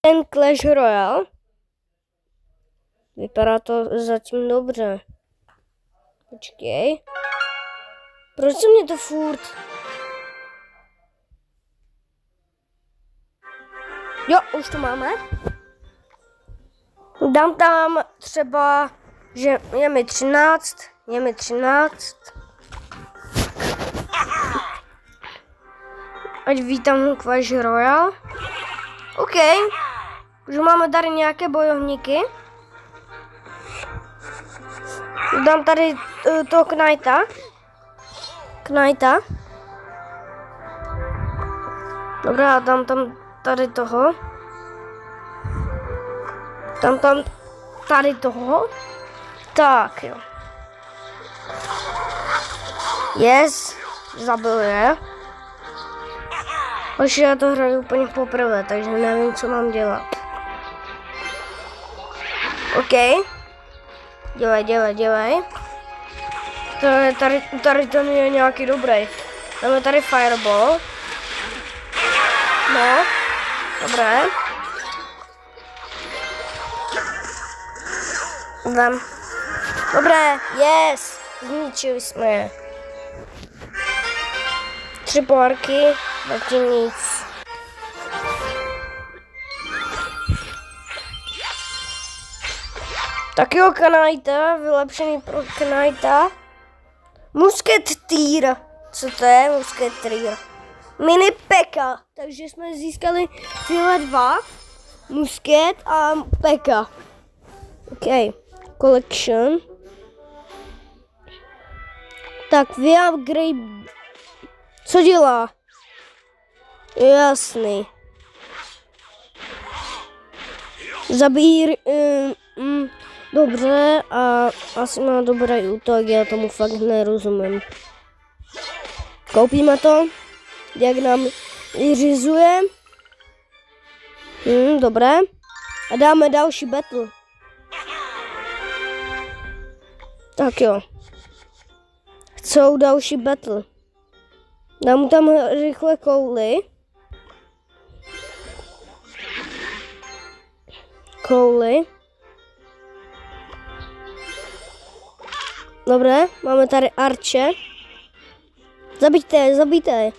ten Clash Royale. Vypadá to zatím dobře. Počkej. Proč se mě to furt... Jo, už to máme. Dám tam třeba, že je mi 13. Ať vítám Clash Royale. OK. Už máme tady nějaké bojovníky. Dám tady toho Knighta. Dobrá, dám tam tady toho. Dám tam tady toho. Tak jo. Yes, zabil je. Už já to hraju úplně poprvé, takže nevím, co mám dělat. OK. Dělej. Tady to je nějaký dobrý. Dáme tady Fireball. No, dobré. Dám. Dobré, yes! Zničili jsme je. 3 pohárky, zatím nic. Tak jo, Knighta, vylepšený pro Knighta. Musketýr. Co to je musketýr? Mini Peka. Takže jsme získali tyhle 2. Musket a Peka. OK. Collection. Tak, upgrade. Co dělá? Jasný. Zabír. Dobře, a asi má dobrý útok, já tomu fakt nerozumím. Koupíme to, jak nám vyřizuje. Dobré. A dáme další battle. Tak jo. Chcou další battle. Dám mu tam rychle kouli. Dobré, máme tady Arche. Zabijte.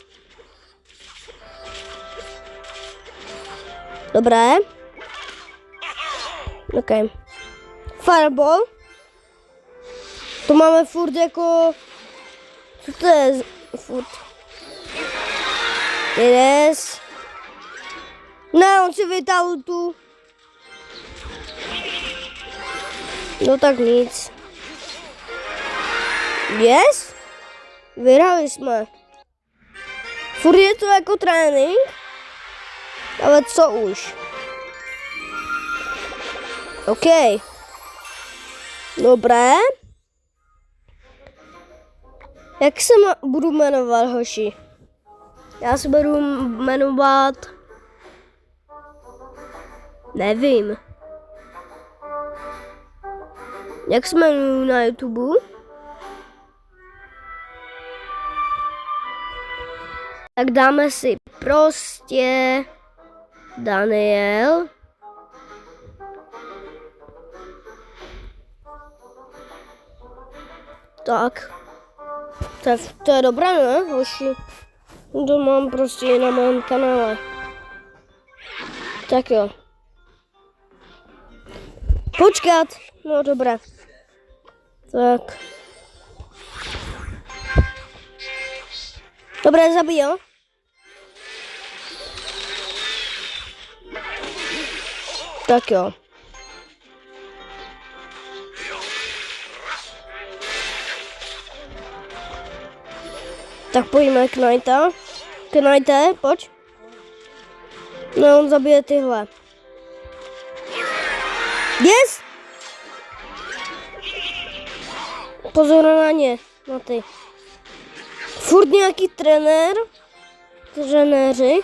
Dobré. OK. Fireball. To máme furt jako... Co to je furt? Yes. Ne, on si vytáhl tu. No tak nic. Yes? Vyhráli jsme. Furt je to jako trénink, ale co už? OK. Dobré. Jak se budu jmenovat, hoši? Já se budu jmenovat... Nevím. Jak se jmenuji na YouTube? Tak dáme si prostě Daniel. Tak. To je dobré, ne, hoši? To mám prostě na mém kanále. Tak jo. Počkat. No dobré. Tak. Dobré, zabijel. Tak jo. Tak pojďme Knighta. Knighte, pojď. No, on zabije tyhle. Yes! Pozor na ně, na ty. Furt nějaký trenéři.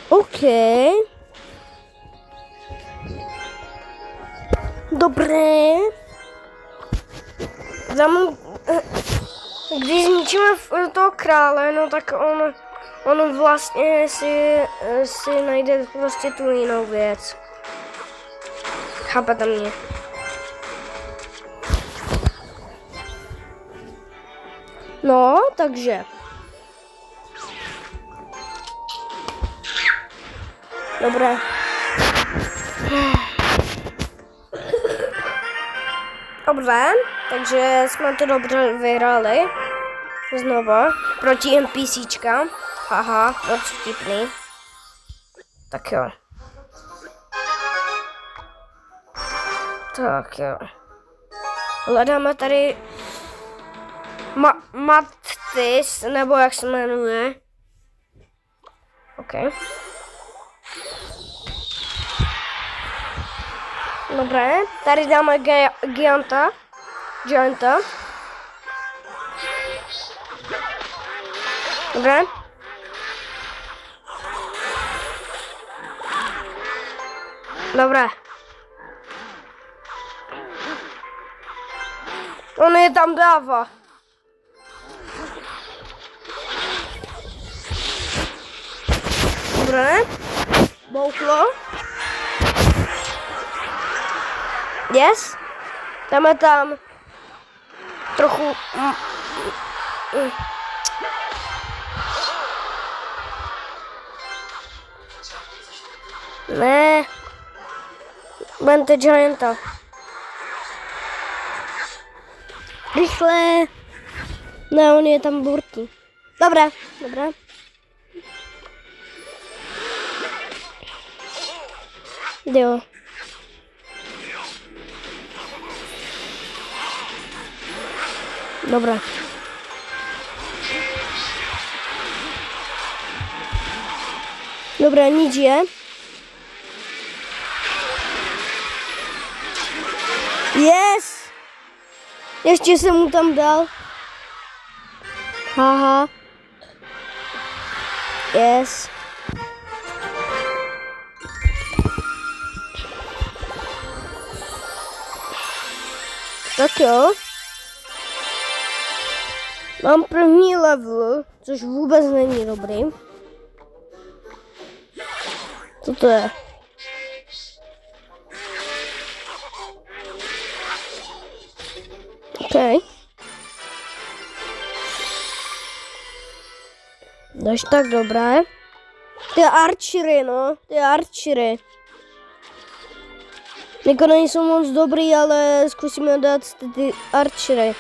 OK. Dobré. Když zničíme toho krále, no tak on On vlastně si najde prostě tu jinou věc. Chápete mě? No, takže. Dobré. Dobře, takže jsme to dobře vyhráli. Znova. Proti NPCčkám. Haha, moc vtipný. Tak jo. Tak jo. Hledáme tady Mattis, nebo jak se jmenuje. OK. Dobré, tady dáme Gianta. Dobré. Dobré. On je tam dává. Dobré. Bouchlo. Yes. Dáme tam trochu... Ne. Vemte Gianta. Rychle. Ne, on je tam burtý. Dobré. Jo. Dobré. Dobré, nic je. Yes! Ještě jsem mu tam dal. Haha. Yes. Tak jo. Mám první level, což vůbec není dobrý. Co to je? OK. Dáš tak dobré. Ty archery, no. Ty archery. Jako nejsou moc dobrý, ale zkusíme dát ty archery.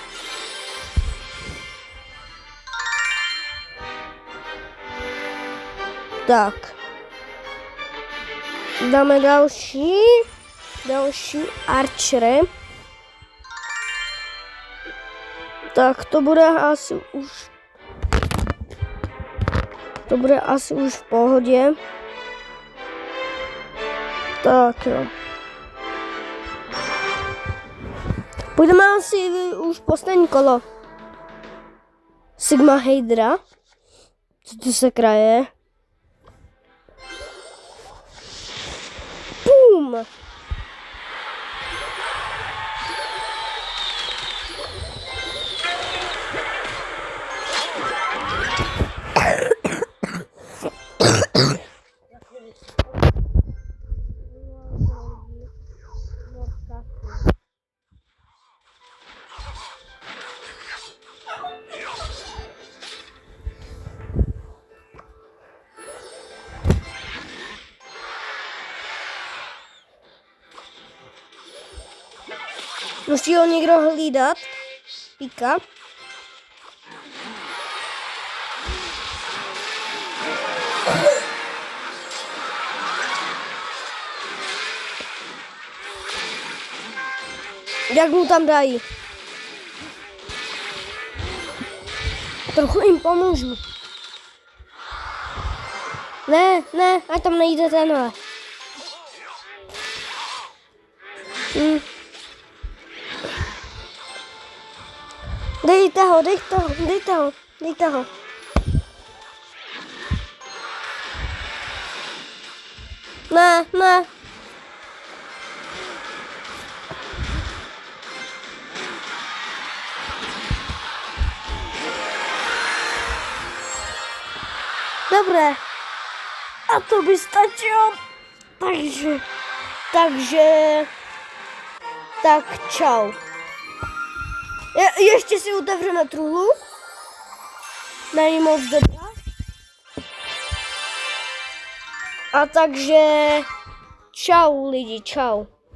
Tak. Dáme další archery. Tak to bude asi už v pohodě. Tak jo. Půjdeme asi už poslední kolo. Sigma Hydra. Co to se kraje? Boom! Musí ho někdo hlídat. Píka. Jak mu tam dají? Trochu jim pomůžu. Ne, ať tam nejde tenhle. Dejte ho. Ne. dobré. A to by stačilo. Tak čau. Ještě si otevřeme truhlu. Není moc dobrá. A takže čau lidi, čau.